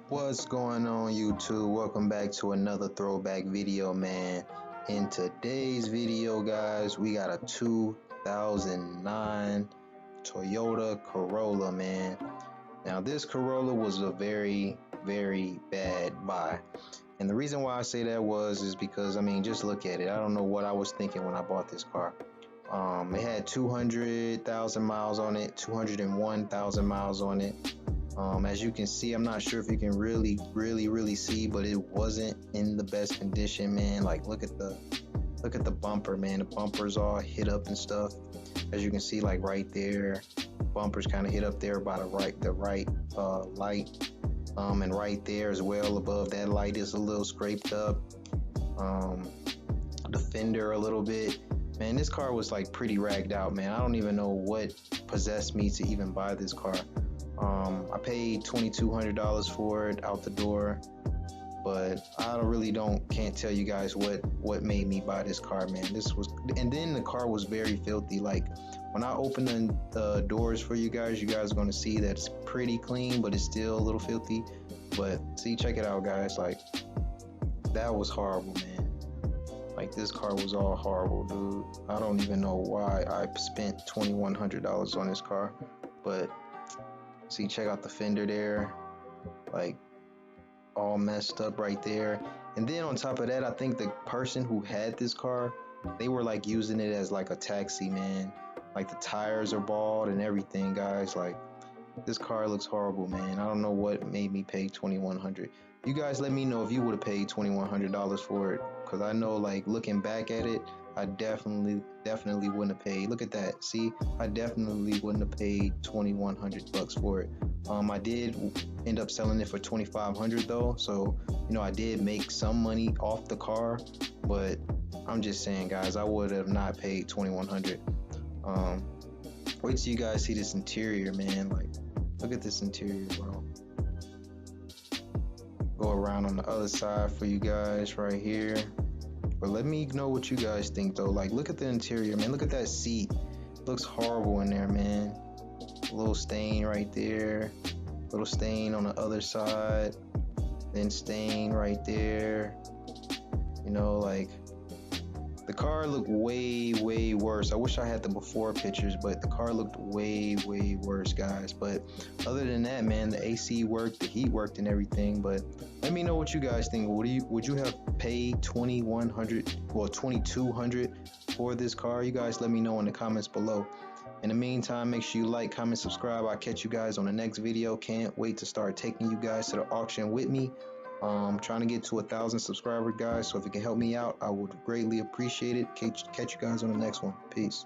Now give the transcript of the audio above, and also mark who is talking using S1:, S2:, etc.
S1: What's going on, YouTube? Welcome back to another throwback video, man. In today's video, guys, we got a 2009 Toyota Corolla, man. Now this Corolla was a very bad buy, and the reason why I say that is because, I mean, just look at it. I don't know what I was thinking when I bought this car. It had 200,000 miles on it, 201,000 miles on it. As you can see, I'm not sure if you can really see, but it wasn't in the best condition, man. Like, look at the bumper, man. The bumper's all hit up and stuff. As you can see, like right there, bumper's kind of hit up there by the right light, and right there as well above that light is a little scraped up. The fender a little bit. Man, this car was like pretty ragged out, man. I don't even know what possessed me to even buy this car. I paid $2,200 for it out the door, but I can't tell you guys what made me buy this car, man. And then the car was very filthy. Like, when I open the doors for you guys are going to see that it's pretty clean, but it's still a little filthy. But see, check it out, guys. Like, that was horrible, man. Like, this car was all horrible, dude. I don't even know why I spent $2,100 on this car, but see, check out the fender there, like all messed up right there. And then on top of that, I think the person who had this car, they were like using it as like a taxi, man. Like, the tires are bald and everything, guys. Like, this car looks horrible, man. I don't know what made me pay $2,100. You guys let me know if you would have paid $2,100 for it, because I know, like, looking back at it, I definitely wouldn't have paid. Look at that. See, I definitely wouldn't have paid $2,100 for it. I did end up selling it for $2,500 though, so I did make some money off the car. But I'm just saying, guys, I would have not paid $2,100. Wait till you guys see this interior, man. Like, look at this interior, bro. Go around on the other side for you guys right here. But let me know what you guys think, though. Like, look at the interior, man. Look at that seat. Looks horrible in there, man. A little stain right there. Little stain on the other side. Then stain right there. Like, the car looked way worse. I wish I had the before pictures, but the car looked way worse, guys. But other than that, man, the AC worked, the heat worked, and everything. But let me know what you guys think. Would you have paid $2,200 for this car? You guys let me know in the comments below. In the meantime, make sure you like, comment, subscribe. I'll catch you guys on the next video. Can't wait to start taking you guys to the auction with me. Trying to get to 1,000 subscribers, guys. So if you can help me out, I would greatly appreciate it. Catch you guys on the next one. Peace.